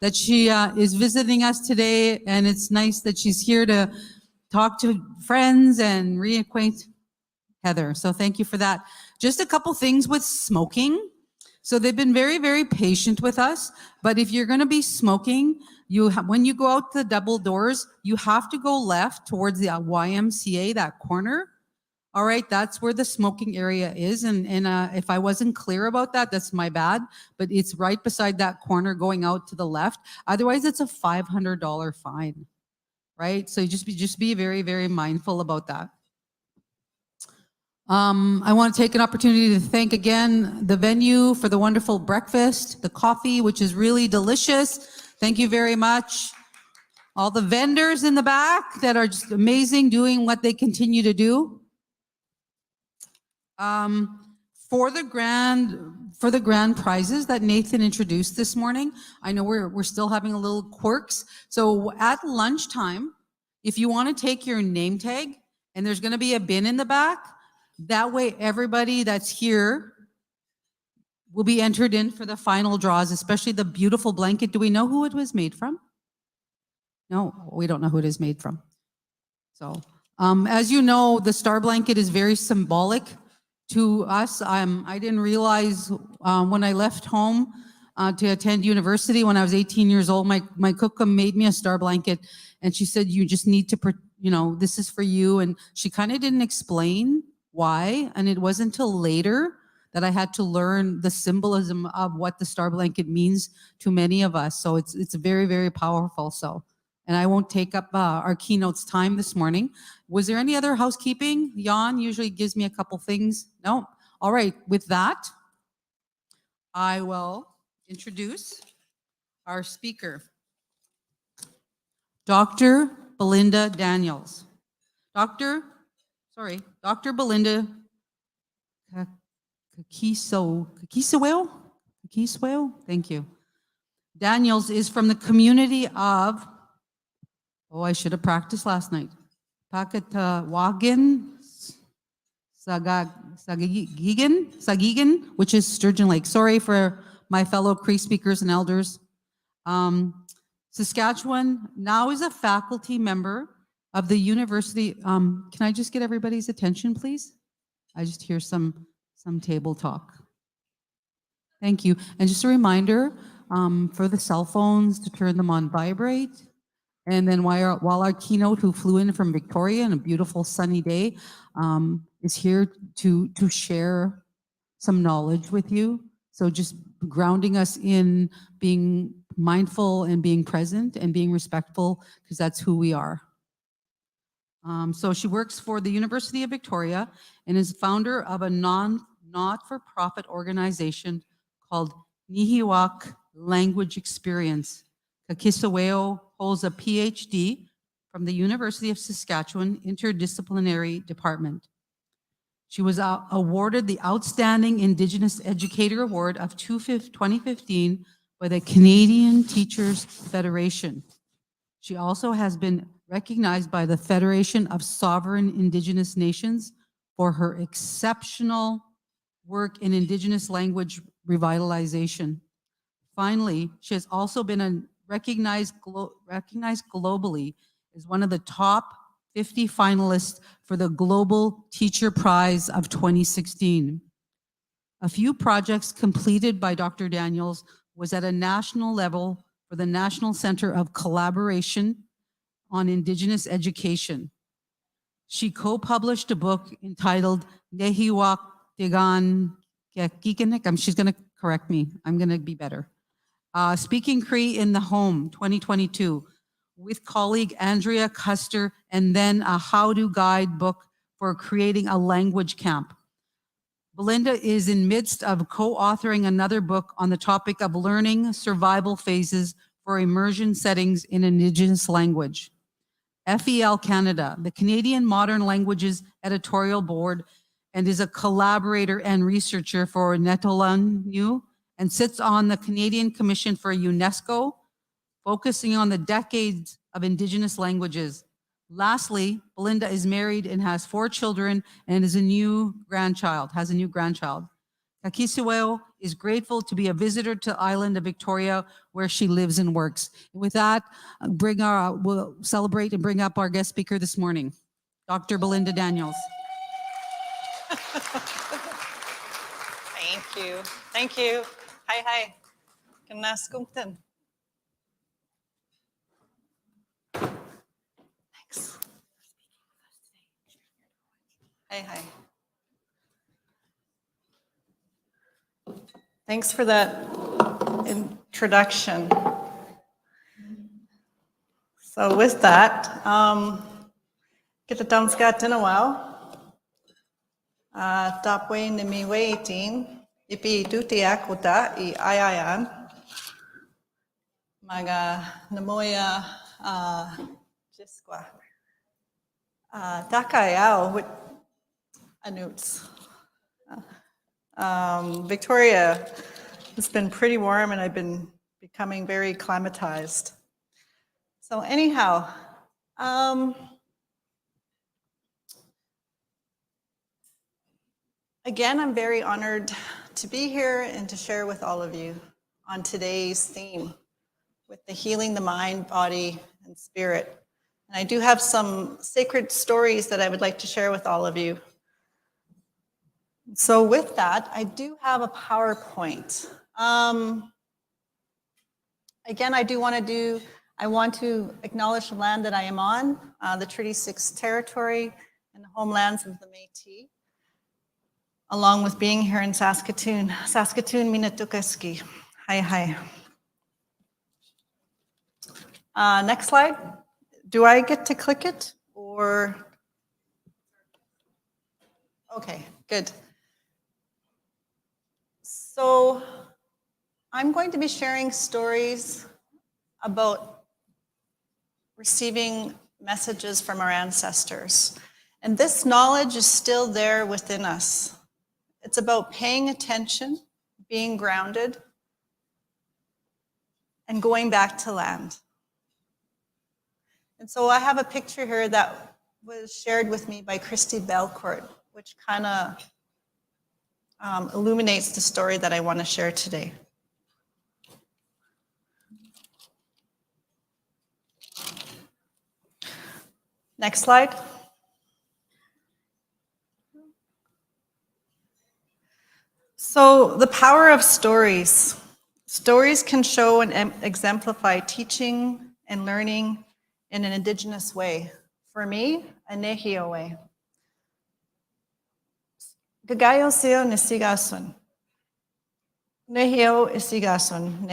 that she is visiting us today, and it's nice that she's here to talk to friends and reacquaint Heather. So thank you for that. Just a couple things with smoking. So they've been very, very patient with us. But if you're going to be smoking, when you go out the double doors, you have to go left towards the YMCA, that corner. All right, that's where the smoking area is. And if I wasn't clear about that, that's my bad. But it's right beside that corner going out to the left. Otherwise, it's a $500 fine. Right? So just be very, very mindful about that. I want to take an opportunity to thank again the venue for the wonderful breakfast, the coffee, which is really delicious. Thank you very much. All the vendors in the back that are just amazing, doing what they continue to do. For the grand prizes that Nathan introduced this morning, I know we're still having a little quirks. So at lunchtime, if you want to take your name tag, and there's going to be a bin in the back, that way everybody that's here will be entered in for the final draws, especially the beautiful blanket. Do we know who it was made from? No, we don't know who it is made from. So, as you know, the star blanket is very symbolic to us. I didn't realize when I left home to attend university when I was 18 years old, my kukum made me a star blanket, and she said, you just need to, this is for you. And she kind of didn't explain why. And it wasn't until later that I had to learn the symbolism of what the star blanket means to many of us. So it's very, very powerful. So, and I won't take up our keynote's time this morning. Was there any other housekeeping? Jan usually gives me a couple things. No. All right. With that, I will introduce our speaker, Dr. Belinda Daniels. Dr. Belinda Kakisawel? Thank you. Daniels is from the community of, I should have practiced last night. Pakatawagan, Sagigan, which is Sturgeon Lake. Sorry for my fellow Cree speakers and elders. Saskatchewan now is a faculty member of the university. Can I just get everybody's attention, please? I just hear some table talk. Thank you. And just a reminder for the cell phones to turn them on vibrate. And then while our keynote, who flew in from Victoria on a beautiful sunny day, is here to share some knowledge with you. So just grounding us in being mindful and being present and being respectful, because that's who we are. So she works for the University of Victoria and is founder of a not-for-profit organization called Nihiwak Language Experience. Kakisaweo holds a PhD from the University of Saskatchewan Interdisciplinary Department. She was awarded the Outstanding Indigenous Educator Award of 2015 by the Canadian Teachers Federation. She also has been recognized by the Federation of Sovereign Indigenous Nations for her exceptional work in Indigenous language revitalization. Finally, she has also been recognized globally as one of the top 50 finalists for the Global Teacher Prize of 2016. A few projects completed by Dr. Daniels was at a national level for the National Center of Collaboration on Indigenous Education. She co-published a book entitled Nehiwak Degan Gekikanik. She's going to correct me. I'm going to be better. Speaking Cree in the Home, 2022, with colleague Andrea Custer, and then a how-to guide book for creating a language camp. Belinda is in midst of co-authoring another book on the topic of learning survival phases for immersion settings in Indigenous language. FEL Canada, the Canadian Modern Languages Editorial Board, and is a collaborator and researcher for Netalanu, and sits on the Canadian Commission for UNESCO, focusing on the decades of Indigenous languages. Lastly, Belinda is married and has 4 children and has a new grandchild. Kakisaweo is grateful to be a visitor to island of Victoria, where she lives and works. With that, we'll celebrate and bring up our guest speaker this morning, Dr. Belinda Daniels. Thank you. Thank you. Hi, hi. Kanaskumten. Thanks. Hi, hi. Thanks for that introduction. So with that, kita tamskat in a while. Tapway ni mi waiting. Ipi tutiak uta I ayayan. Mga namoya jiskwa. Takayao with anuts. Victoria, it's been pretty warm and I've been becoming very acclimatized. So anyhow, again, I'm very honored to be here and to share with all of you on today's theme with the healing the mind, body, and spirit. And I do have some sacred stories that I would like to share with all of you. So with that, I do have a PowerPoint. Again, I want to acknowledge the land that I am on, the Treaty 6 territory and the homelands of the Métis, along with being here in Saskatoon. Saskatoon, Minatukaski. Hi, hi. Next slide. Do I get to click it or? Okay, good. So I'm going to be sharing stories about receiving messages from our ancestors. And this knowledge is still there within us. It's about paying attention, being grounded, and going back to land. And so I have a picture here that was shared with me by Christy Belcourt, which kind of illuminates the story that I want to share today. Next slide. So the power of stories. Stories can show and exemplify teaching and learning in an Indigenous way. For me, a Nehio way. Gagayo seo nisigasun. Nehio isigasun,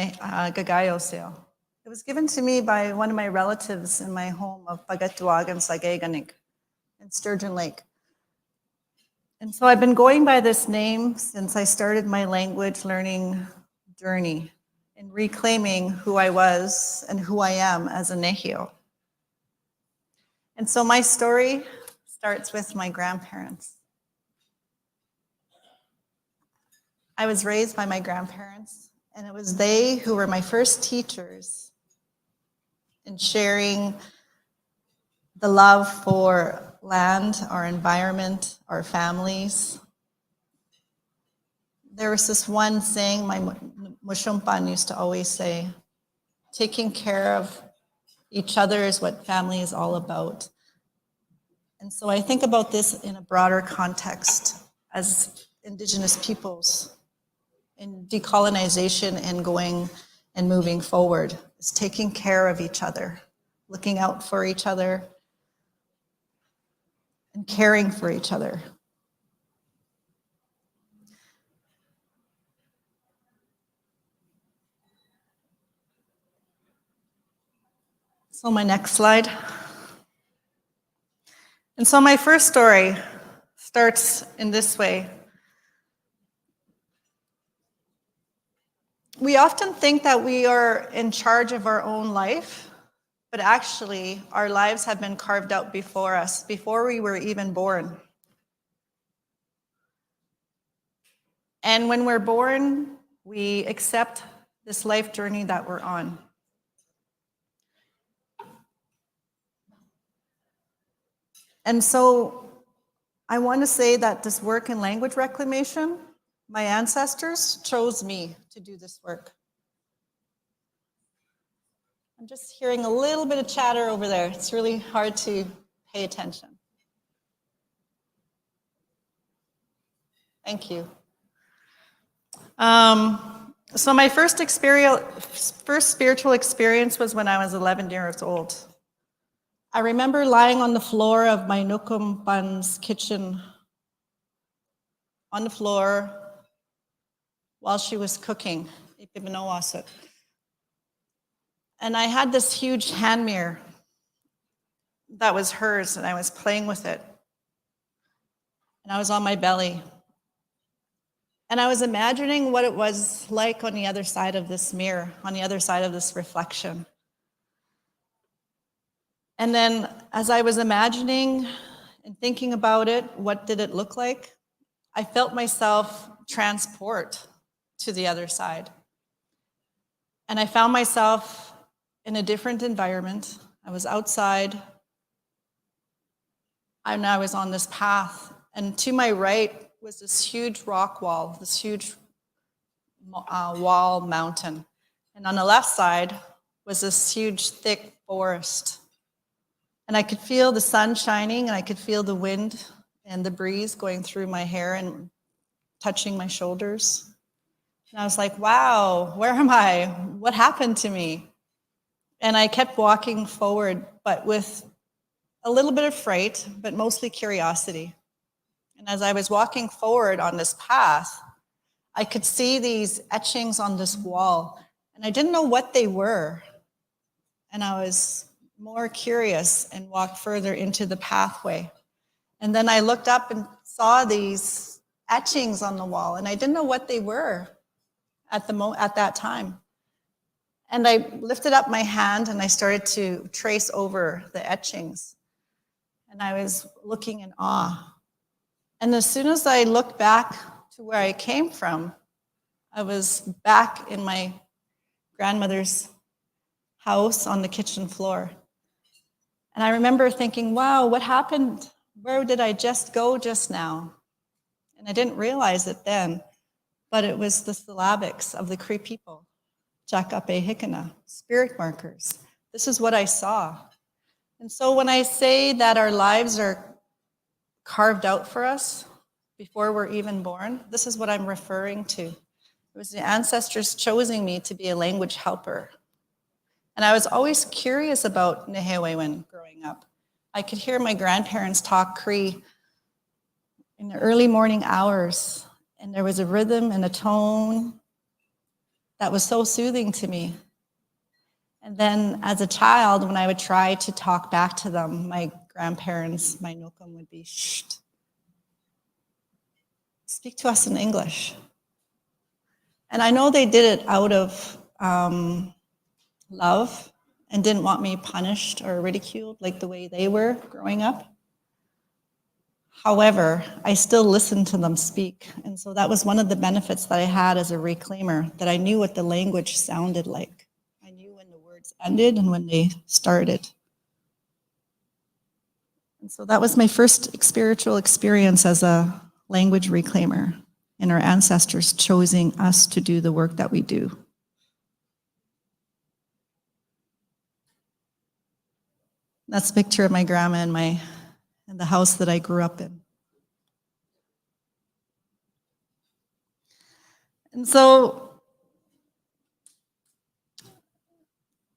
gagayo seo. It was given to me by one of my relatives in my home of Pagatuagan, Sagayganik, in Sturgeon Lake. And so I've been going by this name since I started my language learning journey in reclaiming who I was and who I am as a Nehio. And so my story starts with my grandparents. I was raised by my grandparents, and it was they who were my first teachers in sharing the love for land, our environment, our families. There was this one saying my Mushumpan used to always say, taking care of each other is what family is all about. And so I think about this in a broader context as Indigenous peoples in decolonization and going and moving forward, is taking care of each other, looking out for each other, and caring for each other. So my next slide. And so my first story starts in this way. We often think that we are in charge of our own life, but actually our lives have been carved out before us, before we were even born. And when we're born, we accept this life journey that we're on. And so I want to say that this work in language reclamation, my ancestors chose me to do this work. I'm just hearing a little bit of chatter over there. It's really hard to pay attention. Thank you. So my first spiritual experience was when I was 11 years old. I remember lying on the floor of my Nukum Bun's kitchen, on the floor while she was cooking. And I had this huge hand mirror that was hers, and I was playing with it. And I was on my belly. And I was imagining what it was like on the other side of this mirror, on the other side of this reflection. And then as I was imagining and thinking about it, what did it look like? I felt myself transport to the other side. And I found myself in a different environment. I was outside, and I was on this path. And to my right was this huge rock wall, this huge wall mountain. And on the left side was this huge, thick forest. And I could feel the sun shining, and I could feel the wind and the breeze going through my hair and touching my shoulders. And I was like, wow, where am I? What happened to me? And I kept walking forward, but with a little bit of fright, but mostly curiosity. And as I was walking forward on this path, I could see these etchings on this wall, and I didn't know what they were. And I was more curious and walked further into the pathway. And then I looked up and saw these etchings on the wall, and I didn't know what they were at that time. And I lifted up my hand and I started to trace over the etchings. And I was looking in awe. And as soon as I looked back to where I came from, I was back in my grandmother's house on the kitchen floor. And I remember thinking, wow, what happened? Where did I just go just now? And I didn't realize it then, but it was the syllabics of the Cree people. Jakape Hikana, spirit markers. This is what I saw. And so when I say that our lives are carved out for us before we're even born, this is what I'm referring to. It was the ancestors choosing me to be a language helper. And I was always curious about Nehewewen growing up. I could hear my grandparents talk Cree in the early morning hours, and there was a rhythm and a tone that was so soothing to me. And then as a child, when I would try to talk back to them, my grandparents, my Nukum, would be, shh, speak to us in English. And I know they did it out of love and didn't want me punished or ridiculed like the way they were growing up. However, I still listened to them speak. And so that was one of the benefits that I had as a reclaimer, that I knew what the language sounded like. I knew when the words ended and when they started. And so that was my first spiritual experience as a language reclaimer, and our ancestors choosing us to do the work that we do. That's a picture of my grandma in the house that I grew up in. And so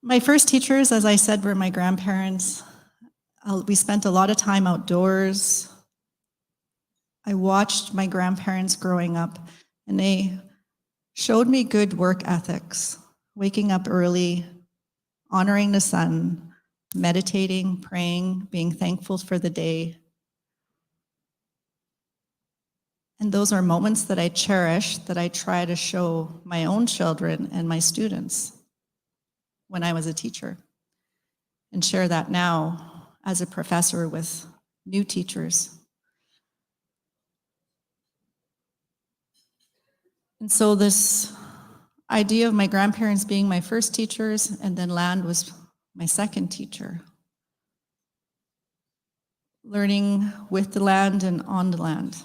my first teachers, as I said, were my grandparents. We spent a lot of time outdoors. I watched my grandparents growing up, and they showed me good work ethics, waking up early, honoring the sun, meditating, praying, being thankful for the day. And those are moments that I cherish, that I try to show my own children and my students when I was a teacher, and share that now as a professor with new teachers. And so this idea of my grandparents being my first teachers, and then land was my second teacher. Learning with the land and on the land.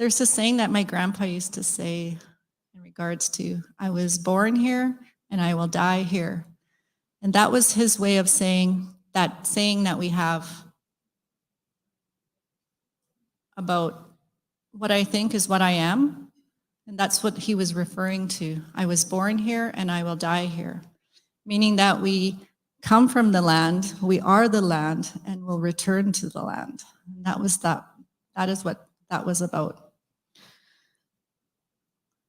There's a saying that my grandpa used to say in regards to, I was born here and I will die here. And that was his way of saying that we have about what I think is what I am. And that's what he was referring to. I was born here and I will die here. Meaning that we come from the land, we are the land, and will return to the land. And that is what that was about.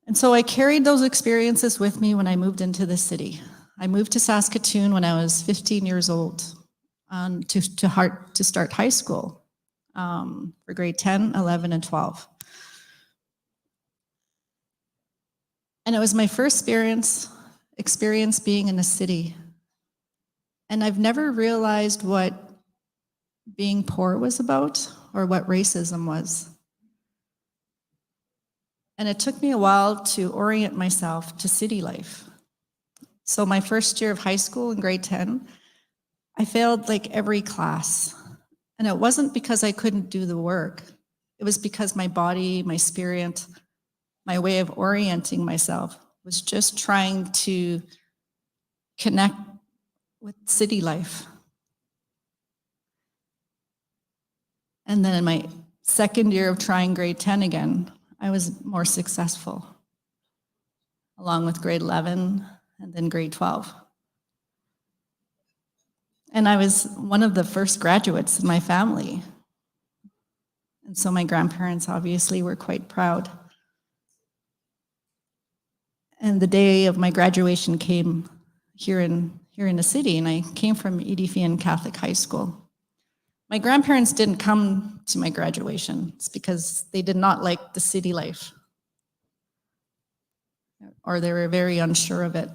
And so I carried those experiences with me when I moved into the city. I moved to Saskatoon when I was 15 years old to start high school for grade 10, 11, and 12. And it was my first experience being in a city. And I've never realized what being poor was about or what racism was. And it took me a while to orient myself to city life. So my first year of high school in grade 10, I failed like every class. And it wasn't because I couldn't do the work. It was because my body, my spirit, my way of orienting myself was just trying to connect with city life. And then in my second year of trying grade 10 again, I was more successful, along with grade 11 and then grade 12. And I was one of the first graduates in my family. And so my grandparents obviously were quite proud. And the day of my graduation came here in the city, and I came from Edith Catholic High School. My grandparents didn't come to my graduation. It's because they did not like the city life, or they were very unsure of it.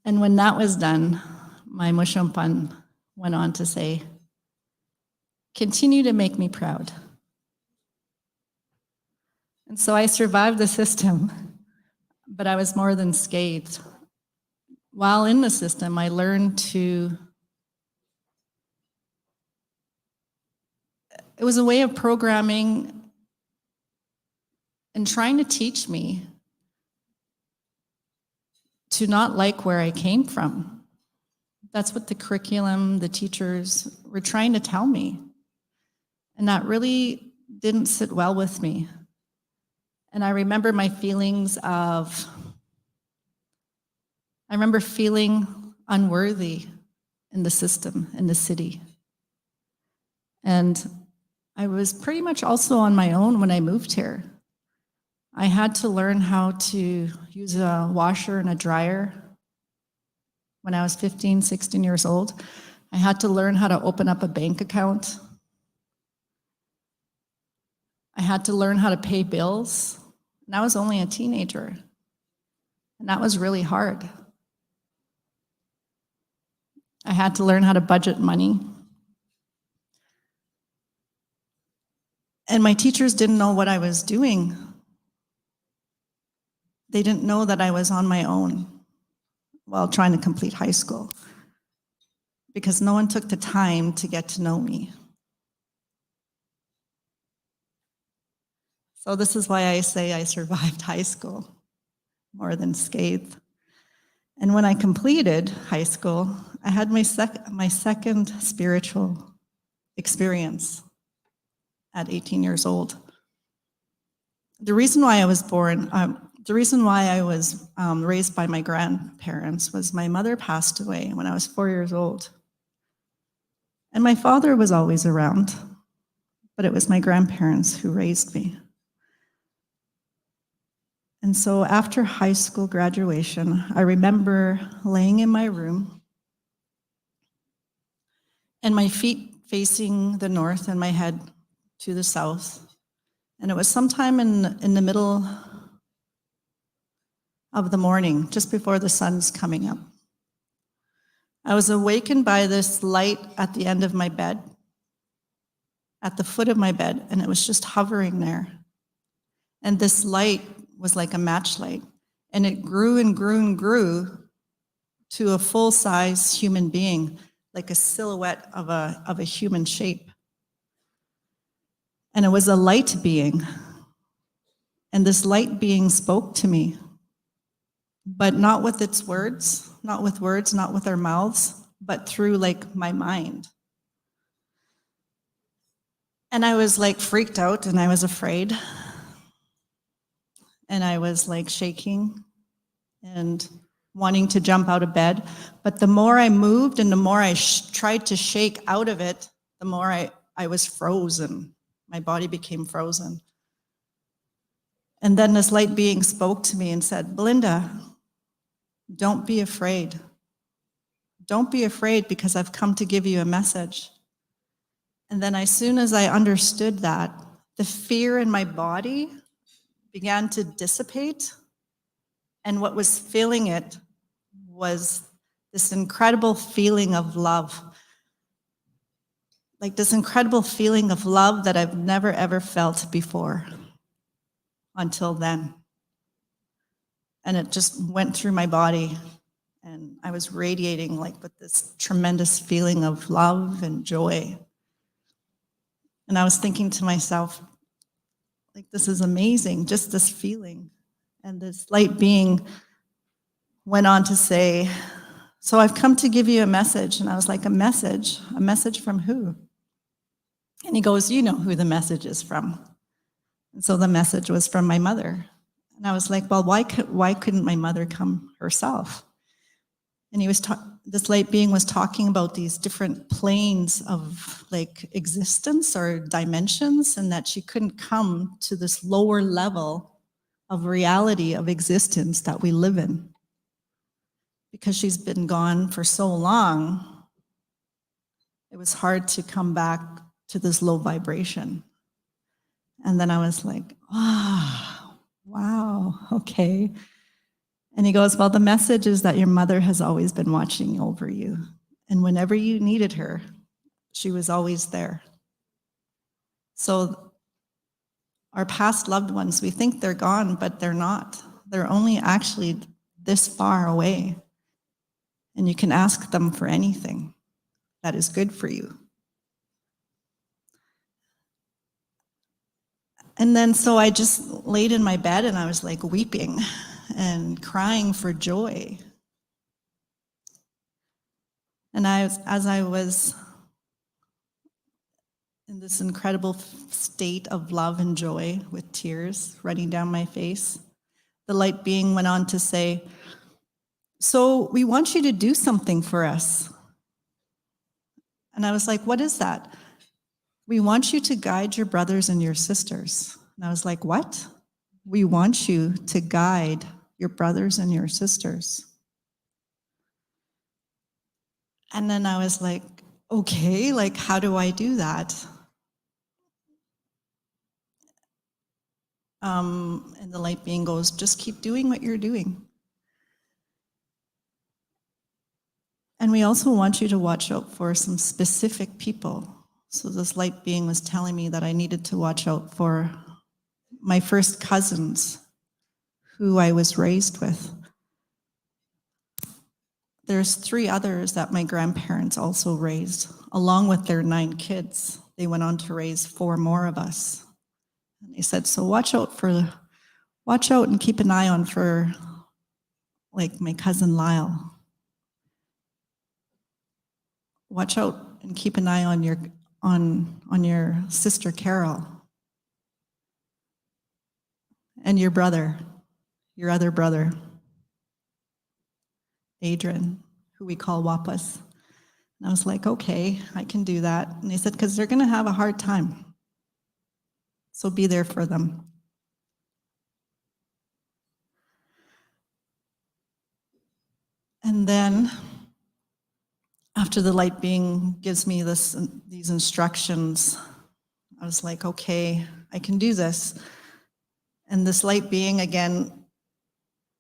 And when that was done, my Mushumpan went on to say, "Continue to make me proud." And so I survived the system, but I was more than scathed. While in the system, I learned it was a way of programming and trying to teach me to not like where I came from. That's what the curriculum, the teachers were trying to tell me. And that really didn't sit well with me. And I remember my feelings of, I remember feeling unworthy in the system, in the city. And I was pretty much also on my own when I moved here. I had to learn how to use a washer and a dryer when I was 15, 16 years old. I had to learn how to open up a bank account. I had to learn how to pay bills. And I was only a teenager. And that was really hard. I had to learn how to budget money. And my teachers didn't know what I was doing. They didn't know that I was on my own while trying to complete high school, because no one took the time to get to know me. So this is why I say I survived high school more than scathed. And when I completed high school, I had my second spiritual experience at 18 years old. The reason why I was raised by my grandparents was my mother passed away when I was 4 years old. And my father was always around, but it was my grandparents who raised me. And so after high school graduation, I remember laying in my room and my feet facing the north and my head to the south. And it was sometime in the middle of the morning, just before the sun's coming up. I was awakened by this light at the end of my bed, at the foot of my bed, and it was just hovering there. And this light was like a matchlight, and it grew and grew and grew to a full-size human being, like a silhouette of a human shape. And it was a light being. And this light being spoke to me, but not with its words, not with our mouths, but through like my mind. And I was like freaked out and I was afraid. And I was like shaking and wanting to jump out of bed. But the more I moved and the more I tried to shake out of it, the more I was frozen. My body became frozen. And then this light being spoke to me and said, Belinda, don't be afraid. Don't be afraid because I've come to give you a message. And then as soon as I understood that, the fear in my body began to dissipate. And what was filling it was this incredible feeling of love. Like this incredible feeling of love that I've never ever felt before until then. And it just went through my body and I was radiating like with this tremendous feeling of love and joy. And I was thinking to myself, like, this is amazing, just this feeling. And this light being went on to say, so I've come to give you a message. And I was like, a message? A message from who? And he goes, you know who the message is from. And so the message was from my mother. And I was like, well, why couldn't my mother come herself? And he was this light being was talking about these different planes of like existence or dimensions, and that she couldn't come to this lower level of reality of existence that we live in. Because she's been gone for so long, it was hard to come back to this low vibration. And then I was like, oh, wow, okay. And he goes, well, the message is that your mother has always been watching over you. And whenever you needed her, she was always there. So our past loved ones, we think they're gone, but they're not. They're only actually this far away. And you can ask them for anything that is good for you. And then so I just laid in my bed and I was like weeping and crying for joy. And as I was in this incredible state of love and joy with tears running down my face, the light being went on to say, so we want you to do something for us. And I was like, what is that? We want you to guide your brothers and your sisters. And I was like, what? We want you to guide your brothers and your sisters. And then I was like, okay, like, how do I do that? And the light being goes, just keep doing what you're doing. And we also want you to watch out for some specific people. So this light being was telling me that I needed to watch out for my first cousins who I was raised with. There's 3 others that my grandparents also raised, along with their 9 kids. They went on to raise 4 more of us. And they said, so watch out and keep an eye on for like my cousin Lyle. Watch out and keep an eye on your sister Carol. And your brother, your other brother, Adrian, who we call Wapas. And I was like, okay, I can do that. And they said, because they're going to have a hard time. So be there for them. And then after the light being gives me these instructions, I was like, okay, I can do this. And this light being, again,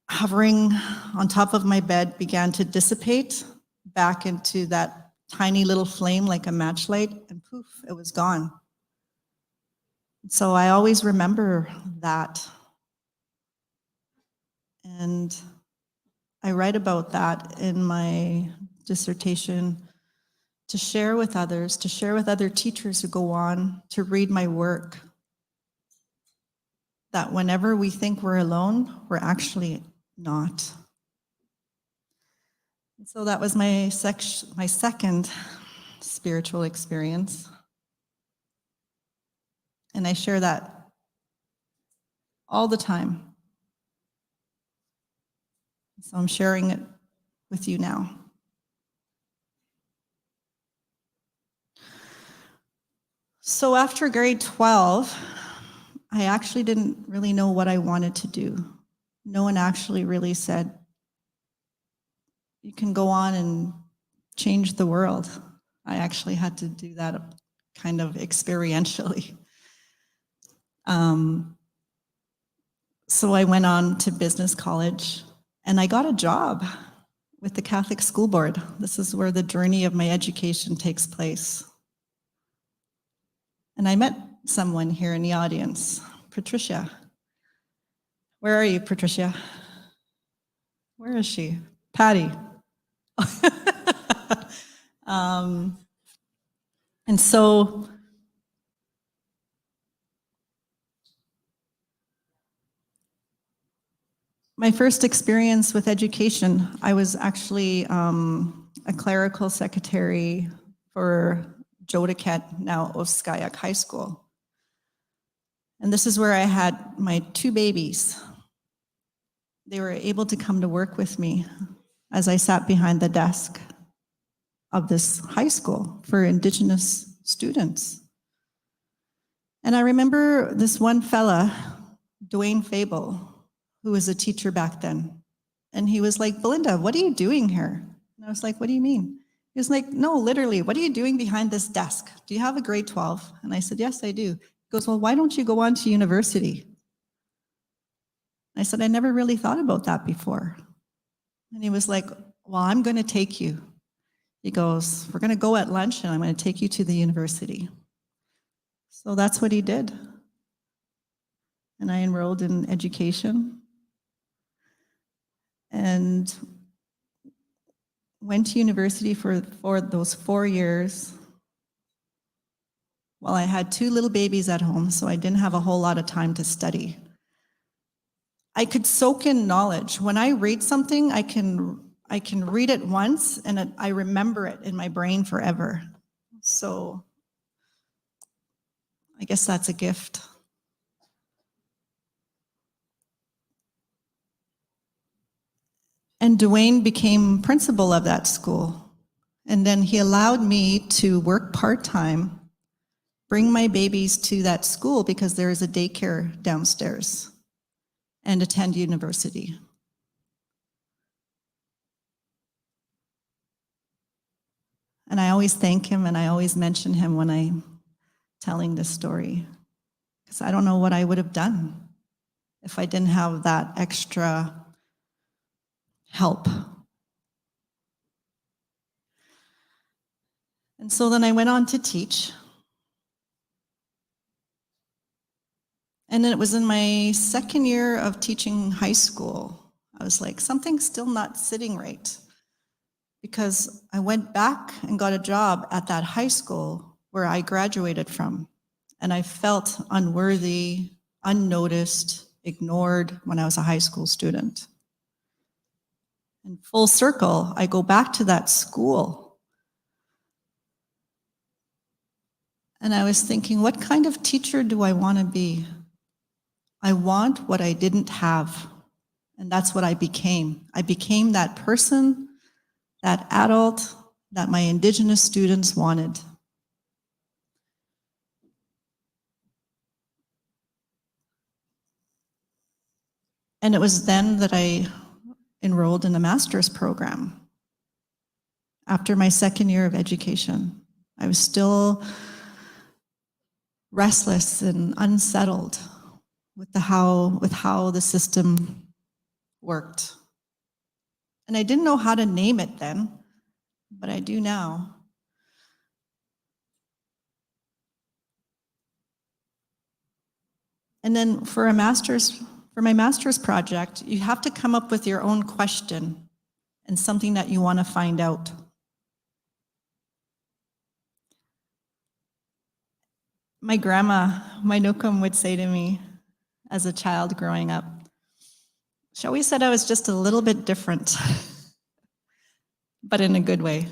hovering on top of my bed, began to dissipate back into that tiny little flame like a matchlight, and poof, it was gone. So I always remember that. And I write about that in my dissertation to share with others, to share with other teachers who go on to read my work. That whenever we think we're alone, we're actually not. And so that was my second spiritual experience. And I share that all the time. So I'm sharing it with you now. So after grade 12, I actually didn't really know what I wanted to do. No one actually really said, you can go on and change the world. I actually had to do that kind of experientially. So I went on to business college and I got a job with the Catholic School Board. This is where the journey of my education takes place. And I met someone here in the audience, Patricia. Where are you, Patricia? Where is she? Patty. And so my first experience with education, I was actually a clerical secretary for Jodaket, now Oskayak High School. And this is where I had my 2 babies. They were able to come to work with me as I sat behind the desk of this high school for Indigenous students. And I remember this one fella, Dwayne Fable, who was a teacher back then. And he was like, Belinda, what are you doing here? And I was like, what do you mean? He was like, no, literally, what are you doing behind this desk? Do you have a grade 12? And I said, yes, I do. He goes, well, why don't you go on to university? I said, I never really thought about that before. And he was like, well, I'm going to take you. He goes, we're going to go at lunch and I'm going to take you to the university. So that's what he did. And I enrolled in education and went to university for those 4 years. Well, I had 2 little babies at home, so I didn't have a whole lot of time to study. I could soak in knowledge. When I read something, I can read it once and I remember it in my brain forever. So I guess that's a gift. And Dwayne became principal of that school. And then he allowed me to work part-time, bring my babies to that school because there is a daycare downstairs, and attend university. And I always thank him and I always mention him when I'm telling this story, because I don't know what I would have done if I didn't have that extra help. And so then I went on to teach. And then it was in my second year of teaching high school. I was like, something's still not sitting right. Because I went back and got a job at that high school where I graduated from. And I felt unworthy, unnoticed, ignored when I was a high school student. And full circle, I go back to that school. And I was thinking, what kind of teacher do I want to be? I want what I didn't have. And that's what I became. I became that person, that adult that my Indigenous students wanted. And it was then that I enrolled in a master's program. After my second year of education, I was still restless and unsettled with how the system worked. And I didn't know how to name it then, but I do now. And then for my master's project, you have to come up with your own question and something that you want to find out. My grandma, my nukum, would say to me as a child growing up, she always said I was just a little bit different, but in a good way.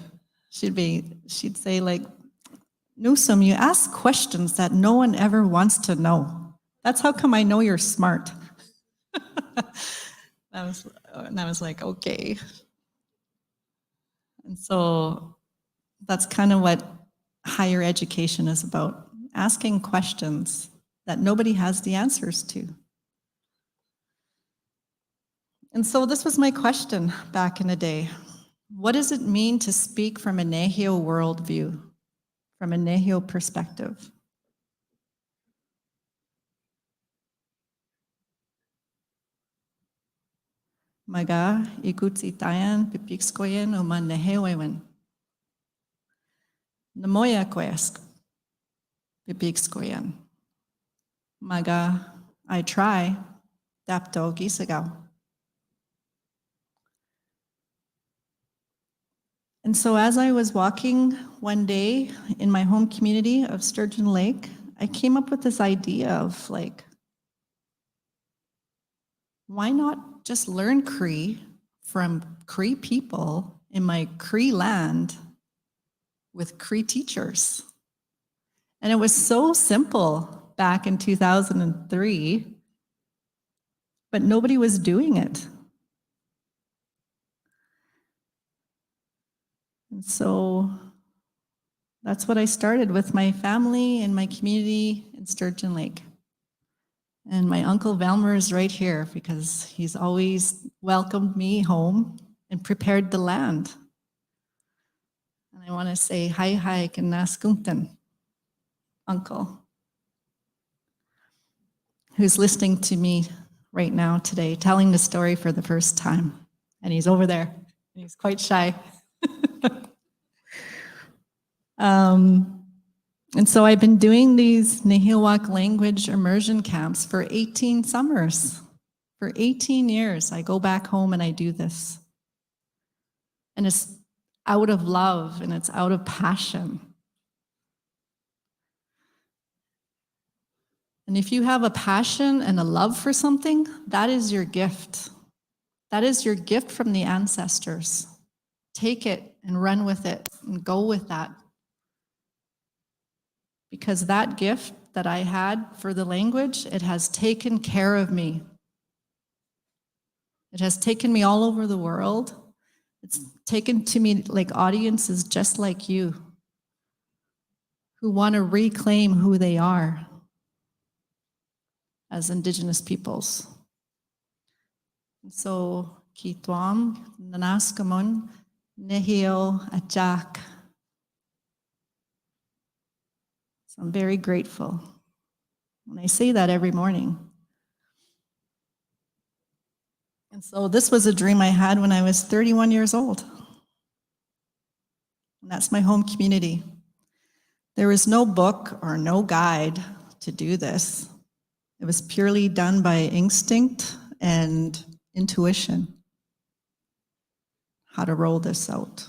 She'd say like, Newsom, you ask questions that no one ever wants to know. That's how come I know you're smart. And I was like, okay. And so that's kind of what higher education is about, asking questions that nobody has the answers to. And so this was my question back in the day. What does it mean to speak from a Nehio worldview, from a Nehio perspective? Maga ikutsitayan pipikskoyen o man Nehewewen. Namoya kwesk pipikskoyen. Maga I try dapto gisagaw. And so as I was walking one day in my home community of Sturgeon Lake, I came up with this idea of like, why not just learn Cree from Cree people in my Cree land with Cree teachers? And it was so simple back in 2003, but nobody was doing it. And so that's what I started with my family and my community in Sturgeon Lake. And my uncle Velmer is right here because he's always welcomed me home and prepared the land. And I want to say hi hi Kanaskuntan, uncle, who's listening to me right now today, telling the story for the first time. And he's over there, and he's quite shy. And so I've been doing these Nehiyawak language immersion camps for 18 summers. For 18 years, I go back home and I do this. And it's out of love and it's out of passion. And if you have a passion and a love for something, that is your gift. That is your gift from the ancestors. Take it and run with it and go with that. Because that gift that I had for the language, it has taken care of me. It has taken me all over the world. It's taken to me like audiences just like you who want to reclaim who they are as Indigenous peoples. And so, Kitwam, Nanaskamun, Nehio, Achak. So I'm very grateful. And I say that every morning. And so this was a dream I had when I was 31 years old. And that's my home community. There was no book or no guide to do this. It was purely done by instinct and intuition, how to roll this out.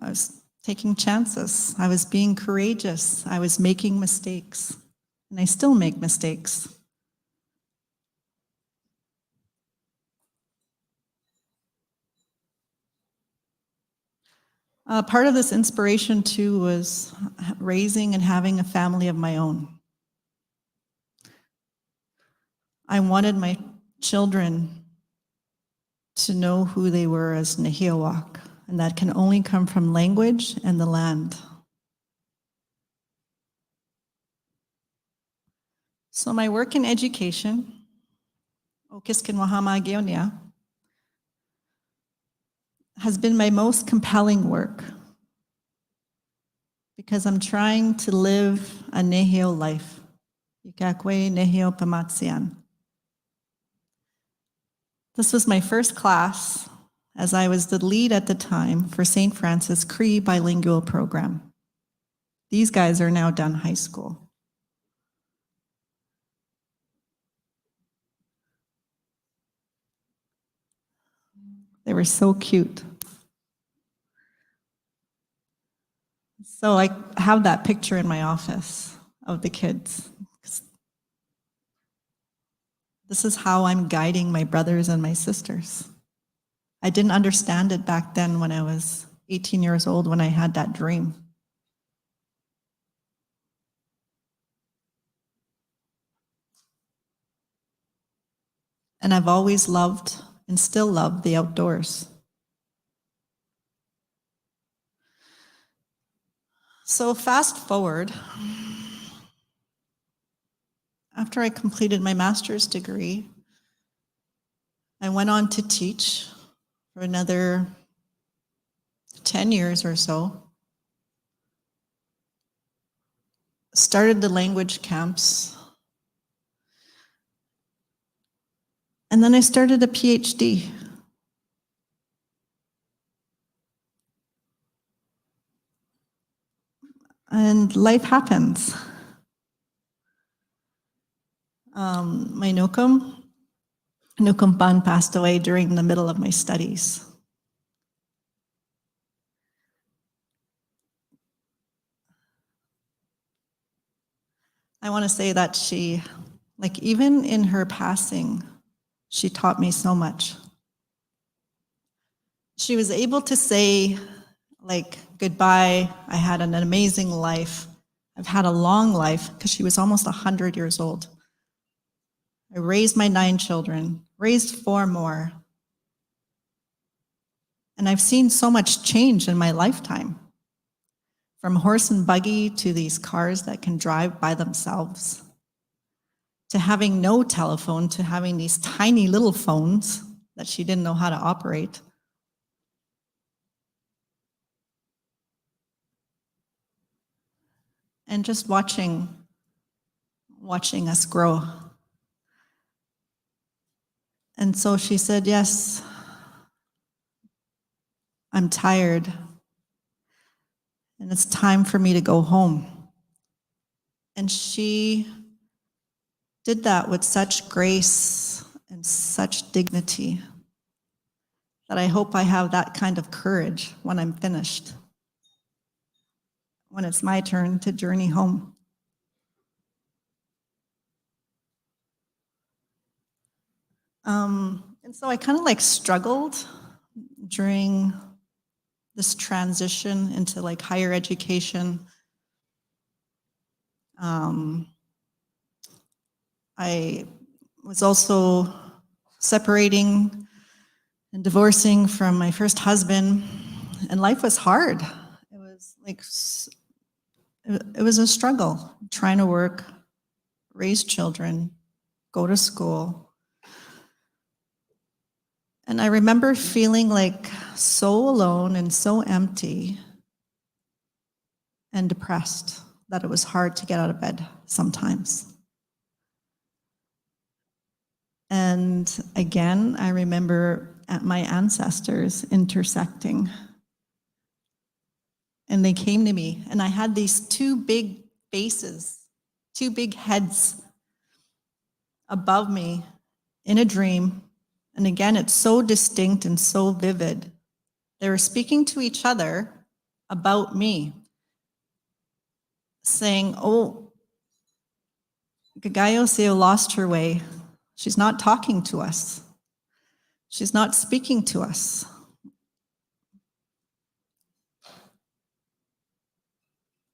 I was taking chances. I was being courageous. I was making mistakes. And I still make mistakes. Part of this inspiration too was raising and having a family of my own. I wanted my children to know who they were as Nehiyawak, and that can only come from language and the land. So my work in education, Okiskin Wahama Geonia, has been my most compelling work because I'm trying to live a Nehio life. Ikakwe Nehio Pamatsian. This was my first class as I was the lead at the time for St. Francis Cree bilingual program. These guys are now done high school. They were so cute. So I have that picture in my office of the kids. This is how I'm guiding my brothers and my sisters. I didn't understand it back then when I was 18 years old when I had that dream. And I've always loved and still love the outdoors. So fast forward, after I completed my master's degree, I went on to teach for another 10 years or so. Started the language camps. And then I started a PhD. And life happens. My Nukum Pan passed away during the middle of my studies. I want to say that she, like even in her passing, she taught me so much. She was able to say, like, goodbye, I had an amazing life. I've had a long life, because she was almost 100 years old. I raised my 9 children, raised 4 more. And I've seen so much change in my lifetime. From horse and buggy to these cars that can drive by themselves, to having no telephone, to having these tiny little phones that she didn't know how to operate. And just watching us grow. And so she said, yes, I'm tired, and it's time for me to go home. And she did that with such grace and such dignity that I hope I have that kind of courage when I'm finished, when it's my turn to journey home. And so I kind of like struggled during this transition into like higher education. I was also separating and divorcing from my first husband, and life was hard. It was like, it was a struggle, trying to work, raise children, go to school. And I remember feeling like so alone and so empty and depressed that it was hard to get out of bed sometimes. And again, I remember at my ancestors intersecting. And they came to me, and I had these 2 big faces, 2 big heads above me in a dream. And again, it's so distinct and so vivid. They were speaking to each other about me, saying, oh, Gagayoseo lost her way. She's not talking to us. She's not speaking to us.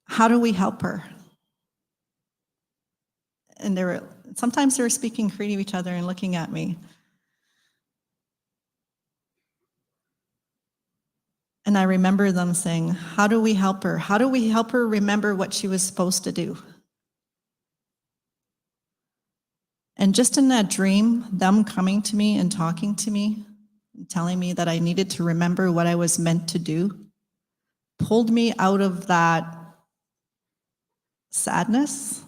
How do we help her? And sometimes they were speaking Cree to each other and looking at me. And I remember them saying, how do we help her? How do we help her remember what she was supposed to do? And just in that dream, them coming to me and talking to me, and telling me that I needed to remember what I was meant to do, pulled me out of that sadness.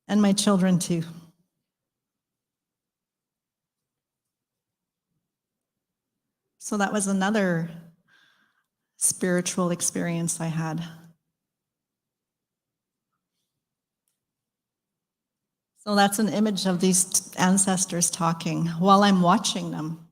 And my children too. So that was another spiritual experience I had. So that's an image of these ancestors talking while I'm watching them.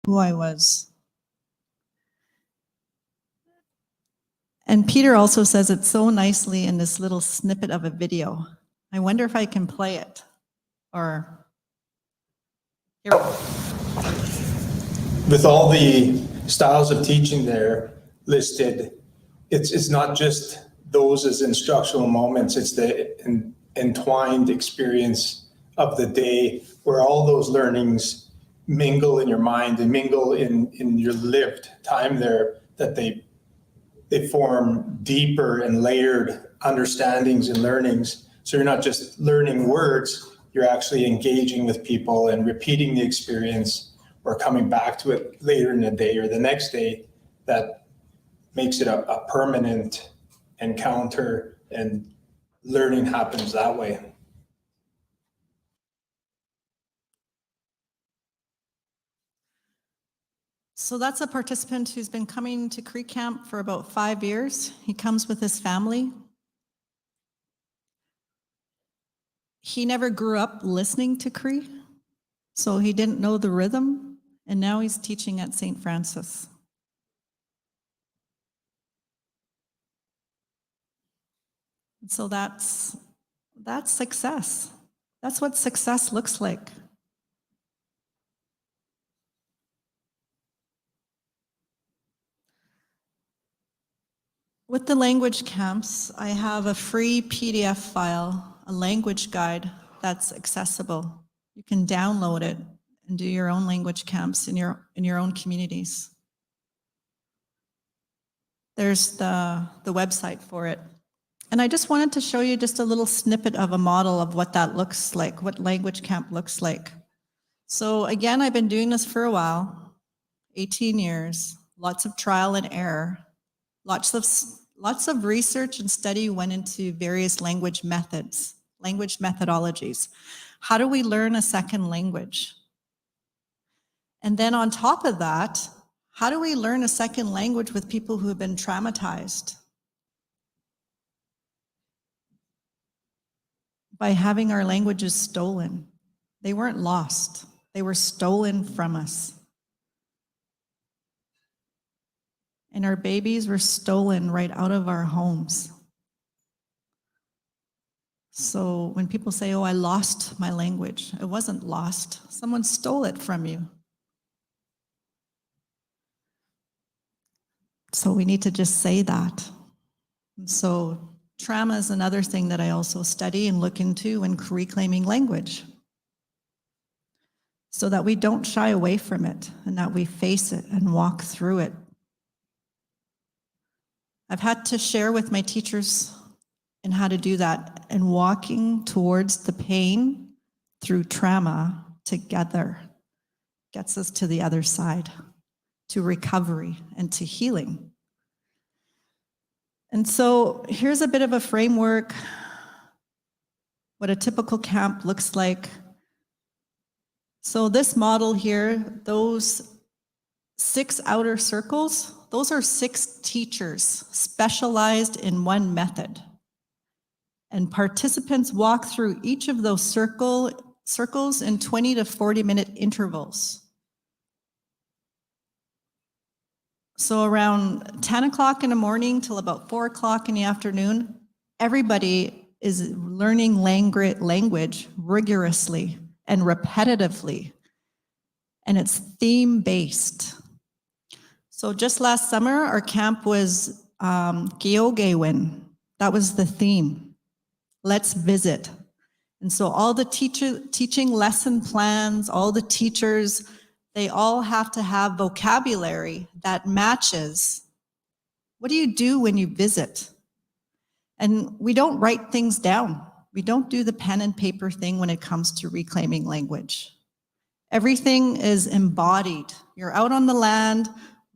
who I was. And Peter also says it so nicely in this little snippet of a video. I wonder if I can play it. Or here we go. With all the styles of teaching there listed, it's not just those as instructional moments, it's the entwined experience of the day where all those learnings mingle in your mind and mingle in your lived time there, that they form deeper and layered understandings and learnings. So you're not just learning words, you're actually engaging with people and repeating the experience or coming back to it later in the day or the next day. That makes it a permanent encounter, and learning happens that way. So that's a participant who's been coming to Cree Camp for about 5 years. He comes with his family. He never grew up listening to Cree, so he didn't know the rhythm, and now he's teaching at St. Francis. So that's success. That's what success looks like. With the language camps, I have a free PDF file, a language guide that's accessible. You can download it and do your own language camps in your own communities. There's the website for it. And I just wanted to show you just a little snippet of a model of what that looks like, what language camp looks like. So again, I've been doing this for a while, 18 years, lots of trial and error. Lots of research and study went into various language methods, language methodologies. How do we learn a second language? And then on top of that, how do we learn a second language with people who have been traumatized? By having our languages stolen. They weren't lost, they were stolen from us. And our babies were stolen right out of our homes. So when people say, oh, I lost my language, it wasn't lost. Someone stole it from you. So we need to just say that. And so trauma is another thing that I also study and look into when reclaiming language, so that we don't shy away from it and that we face it and walk through it. I've had to share with my teachers in how to do that, and walking towards the pain through trauma together gets us to the other side, to recovery and to healing. And so here's a bit of a framework, what a typical camp looks like. So this model here, those 6 outer circles, those are 6 teachers specialized in one method. And participants walk through each of those circles in 20 to 40-minute intervals. So around 10 o'clock in the morning till about 4 o'clock in the afternoon, everybody is learning language rigorously and repetitively. And it's theme-based. So just last summer, our camp was Geogewin. That was the theme. Let's visit. And so all the teaching lesson plans, all the teachers, they all have to have vocabulary that matches. What do you do when you visit? And we don't write things down. We don't do the pen and paper thing when it comes to reclaiming language. Everything is embodied. You're out on the land,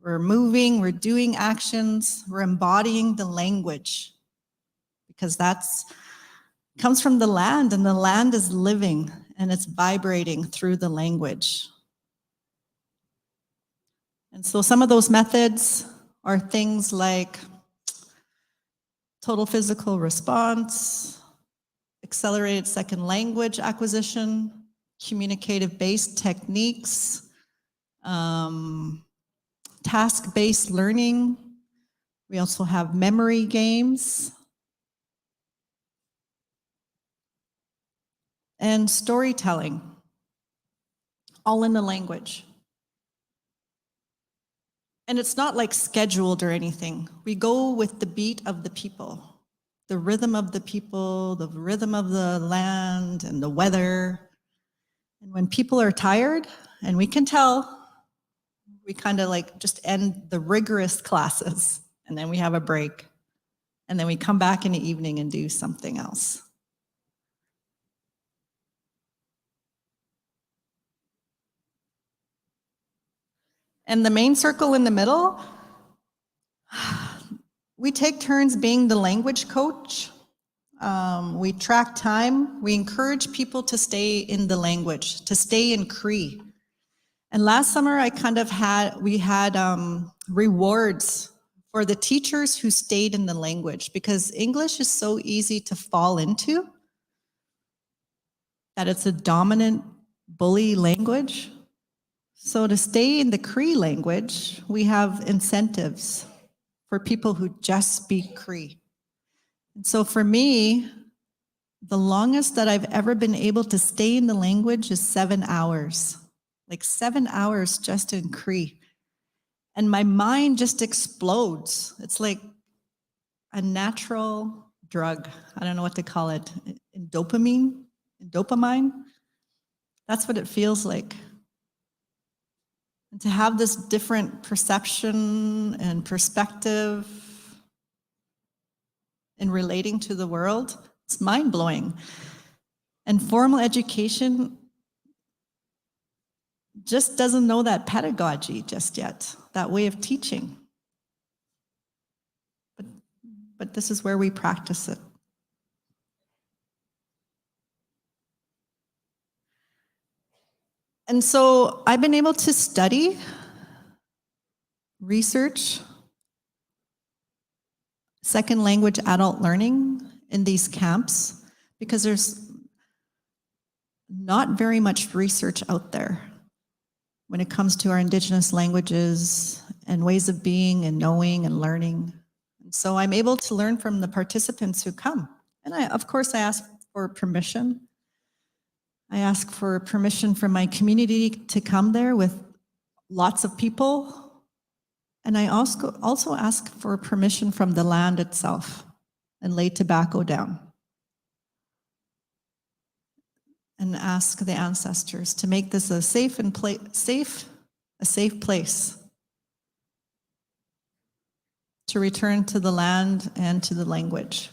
we're moving, we're doing actions, we're embodying the language, because that's comes from the land, and the land is living and it's vibrating through the language. And so some of those methods are things like total physical response, accelerated second language acquisition, communicative-based techniques, task-based learning. We also have memory games and storytelling, all in the language. And it's not like scheduled or anything. We go with the beat of the people, the rhythm of the people, the rhythm of the land and the weather. And when people are tired, and we can tell, we kind of like just end the rigorous classes, and then we have a break. And then we come back in the evening and do something else. And the main circle in the middle, we take turns being the language coach. We track time. We encourage people to stay in the language, to stay in Cree. And last summer, we had rewards for the teachers who stayed in the language, because English is so easy to fall into, that it's a dominant bully language. So to stay in the Cree language, we have incentives for people who just speak Cree. And so for me, the longest that I've ever been able to stay in the language is 7 hours, like 7 hours just in Cree. And my mind just explodes. It's like a natural drug. I don't know what to call it. Dopamine? That's what it feels like. And to have this different perception and perspective in relating to the world, it's mind-blowing. And formal education just doesn't know that pedagogy just yet, that way of teaching. But this is where we practice it. And so I've been able to study, research, second language adult learning in these camps, because there's not very much research out there when it comes to our Indigenous languages and ways of being and knowing and learning. And so I'm able to learn from the participants who come. And of course, I ask for permission. I ask for permission from my community to come there with lots of people. And I also ask for permission from the land itself and lay tobacco down. And ask the ancestors to make this a safe place to return to the land and to the language.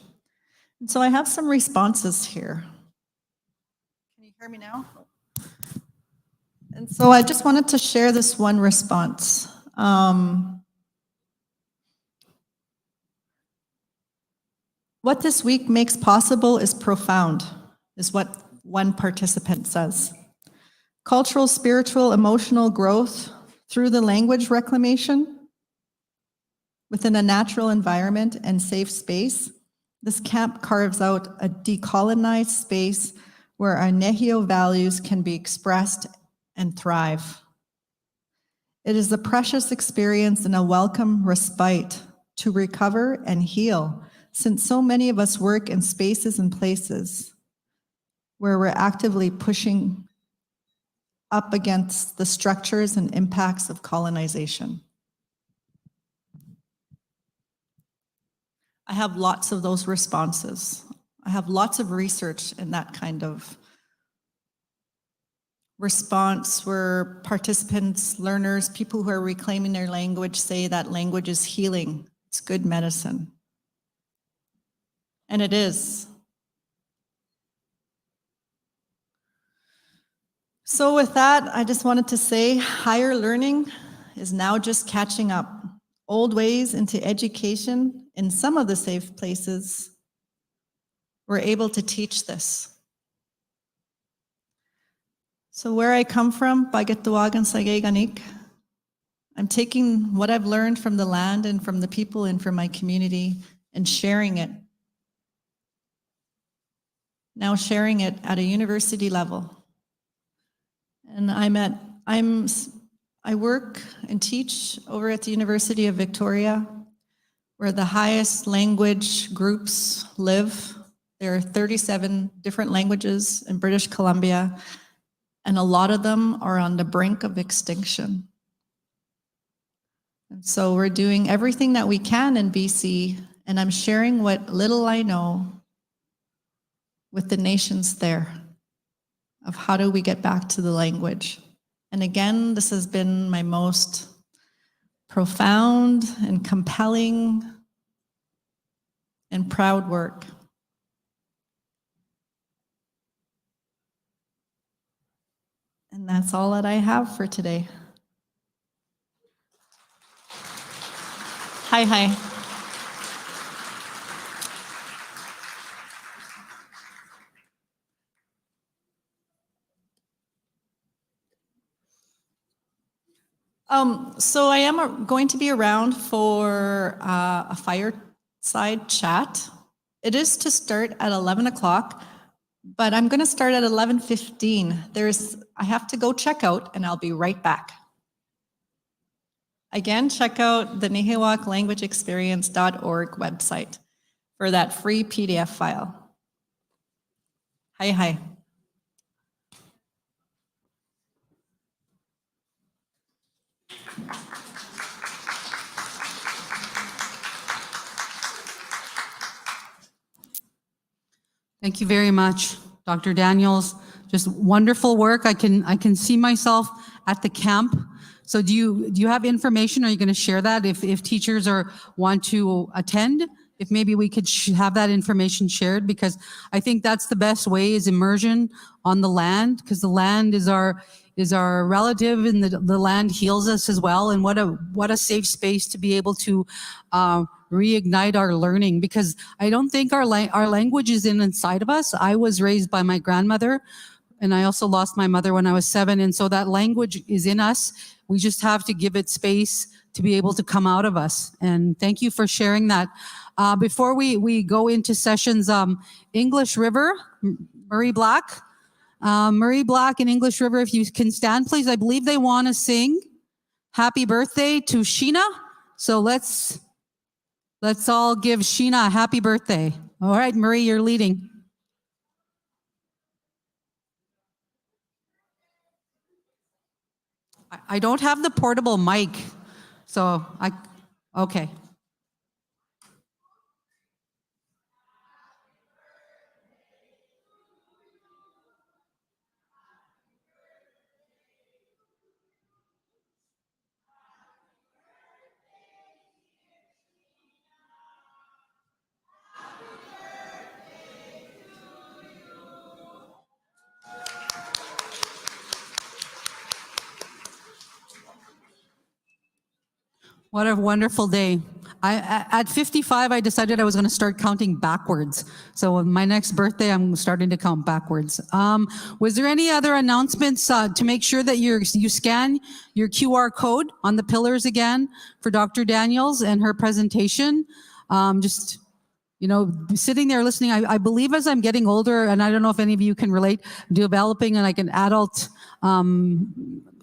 And so I have some responses here. Can you hear me now? And so I just wanted to share this one response. What this week makes possible is profound, is what one participant says. Cultural, spiritual, emotional growth through the language reclamation within a natural environment and safe space. This camp carves out a decolonized space where our Nehio values can be expressed and thrive. It is a precious experience and a welcome respite to recover and heal, since so many of us work in spaces and places where we're actively pushing up against the structures and impacts of colonization. I have lots of those responses. I have lots of research in that kind of response where participants, learners, people who are reclaiming their language say that language is healing. It's good medicine. And it is. So with that, I just wanted to say higher learning is now just catching up. Old ways into education in some of the safe places, we're able to teach this. So where I come from, Pagatuagan Sagay-Ganik, I'm taking what I've learned from the land and from the people and from my community and sharing it. Now sharing it at a university level. And I'm I work and teach over at the University of Victoria, where the highest language groups live. There are 37 different languages in British Columbia, and a lot of them are on the brink of extinction. And so we're doing everything that we can in BC, and I'm sharing what little I know with the nations there of how do we get back to the language. And again, this has been my most profound and compelling and proud work. And that's all that I have for today. Hi. So I am going to be around for a fireside chat. It is to start at 11 o'clock, but I'm going to start at 11:15. I have to go check out, and I'll be right back. Again, check out the nihilaklanguageexperience.org website for that free PDF file. Hi. Thank you very much, Dr. Daniels. Just wonderful work. I can see myself at the camp. So do you have information? Are you going to share that if teachers want to attend? If maybe we could have that information shared, because I think that's the best way, is immersion on the land, because the land is our relative, and the land heals us as well. And what a safe space to be able to reignite our learning, because I don't think our language is inside of us. I was raised by my grandmother, and I also lost my mother when I was 7. And so that language is in us. We just have to give it space to be able to come out of us. And thank you for sharing that. Before we go into sessions, English River, Murray Black and English River, if you can stand, please. I believe they want to sing happy birthday to Sheena. So let's all give Sheena a happy birthday. All right, Murray, you're leading. I don't have the portable mic, so okay. What a wonderful day. At 55, I decided I was going to start counting backwards. So on my next birthday, I'm starting to count backwards. Was there any other announcements to make sure that you scan your QR code on the pillars again for Dr. Daniels and her presentation? Just, sitting there listening, I believe as I'm getting older, and I don't know if any of you can relate, developing like an adult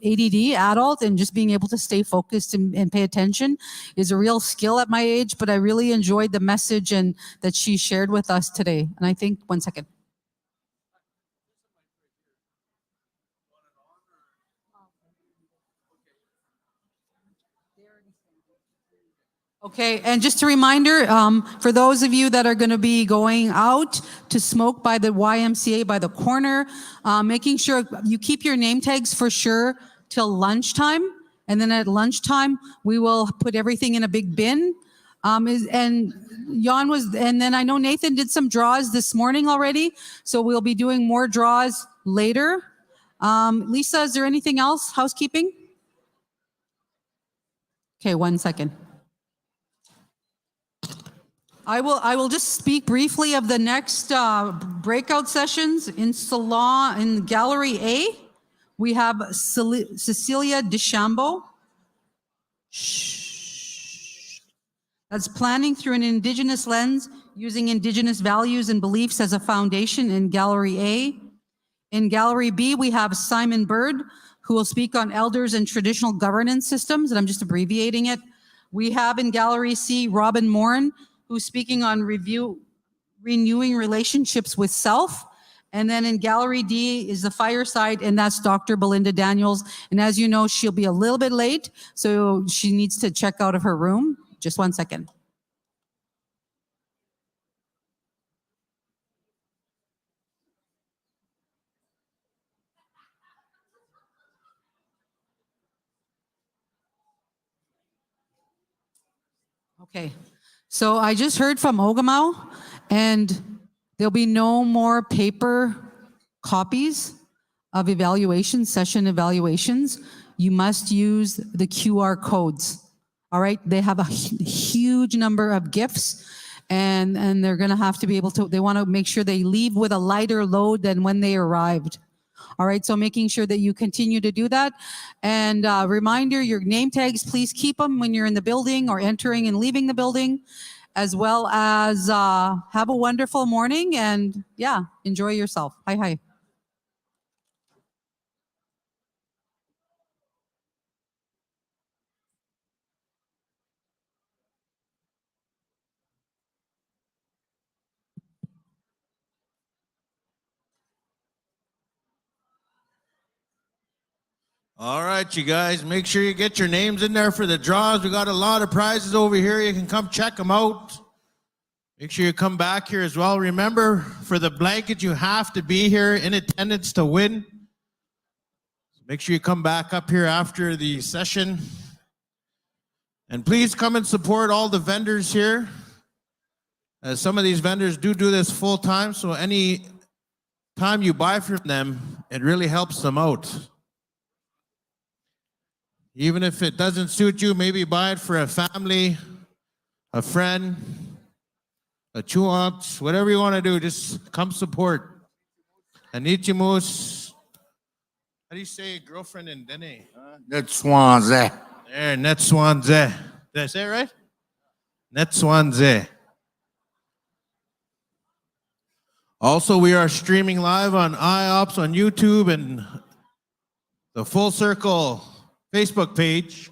ADD adult, and just being able to stay focused and pay attention is a real skill at my age. But I really enjoyed the message and that she shared with us today. And I think, one second. Okay, and just a reminder, for those of you that are going to be going out to smoke by the YMCA by the corner, making sure you keep your name tags for sure till lunchtime. And then at lunchtime, we will put everything in a big bin. And then I know Nathan did some draws this morning already, so we'll be doing more draws later. Lisa, is there anything else? Housekeeping? Okay, 1 second. I will just speak briefly of the next breakout sessions in Salon, in Gallery A. We have Cecilia DeChambeau. That's planning through an Indigenous lens, using Indigenous values and beliefs as a foundation in Gallery A. In Gallery B, we have Simon Bird, who will speak on elders and traditional governance systems, and I'm just abbreviating it. We have in Gallery C, Robin Morin, who's speaking on renewing relationships with self. And then in Gallery D is the fireside, and that's Dr. Belinda Daniels. And as you know, she'll be a little bit late, so she needs to check out of her room. Just 1 second. Okay, so I just heard from Ogamau, and there'll be no more paper copies of session evaluations. You must use the QR codes. All right, they have a huge number of gifts, and they're gonna have to be able to, they wanna make sure they leave with a lighter load than when they arrived. All right, so making sure that you continue to do that. And reminder, your name tags, please keep them when you're in the building or entering and leaving the building, as well as have a wonderful morning and yeah, enjoy yourself. Hi, hi. All right, you guys, make sure you get your names in there for the draws. We got a lot of prizes over here. You can come check them out. Make sure you come back here as well. Remember, for the blanket, you have to be here in attendance to win. Make sure you come back up here after the session. And please come and support all the vendors here. Some of these vendors do this full time, so any time you buy from them, it really helps them out. Even if it doesn't suit you, maybe buy it for a family, a friend, a chuants, whatever you want to do, just come support. Anichimus. How do you say girlfriend in Dene? Netswanze. There, Netswanze. Did I say it right? Netswanze. Also, we are streaming live on IOPS on YouTube and the Full Circle Facebook page.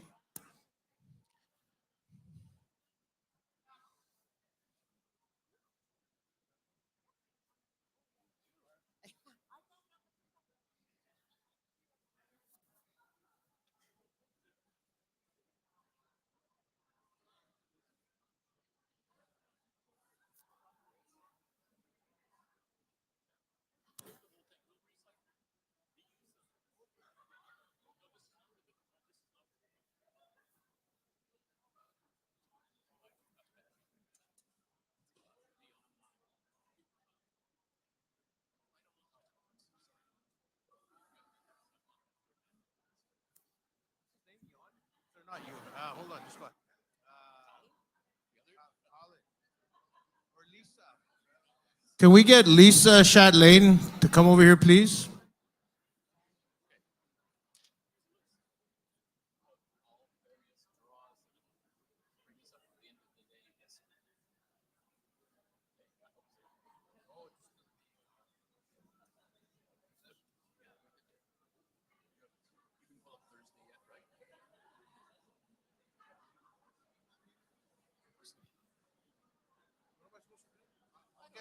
Not you. Hold on, just go ahead. Or Lisa. Can we get Lisa Chatelain to come over here, please?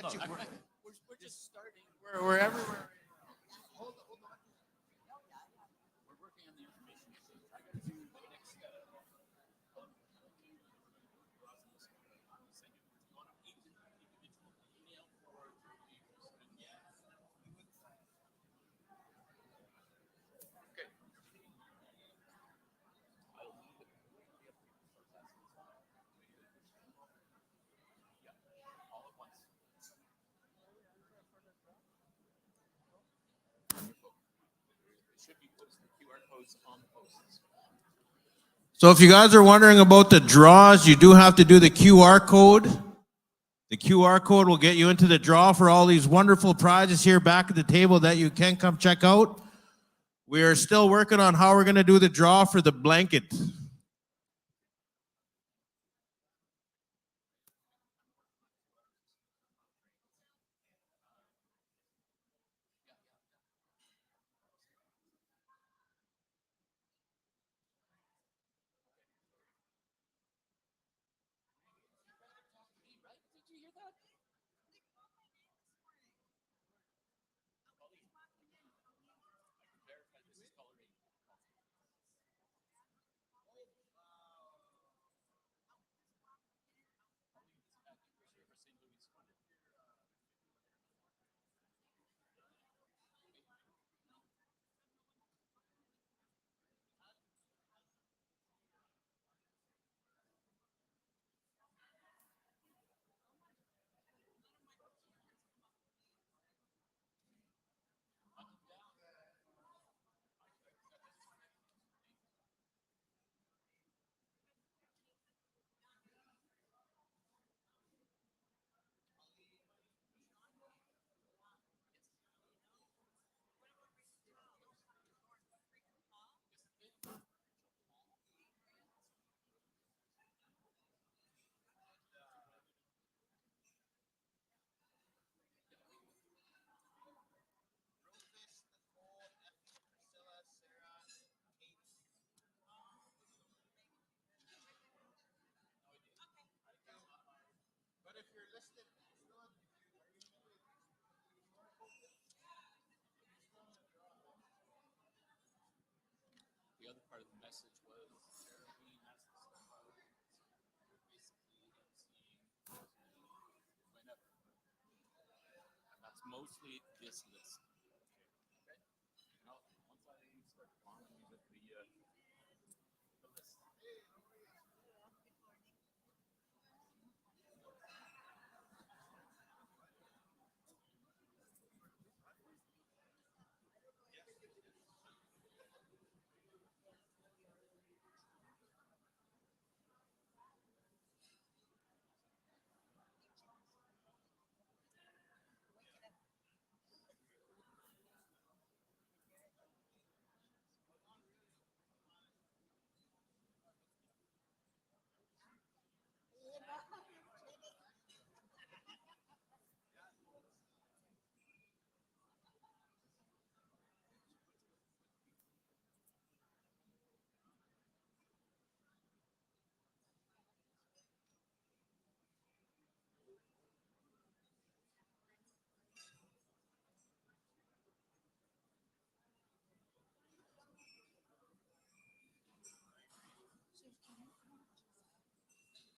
We're just starting. We're everywhere. Hold on. We're working on the information. I got to do the next step. So if you guys are wondering about the draws, you do have to do the QR code. The QR code will get you into the draw for all these wonderful prizes here back at the table that you can come check out. We are still working on how we're going to do the draw for the blanket. message was terribly necessary. Basically, emceeing whenever. And that's mostly this list.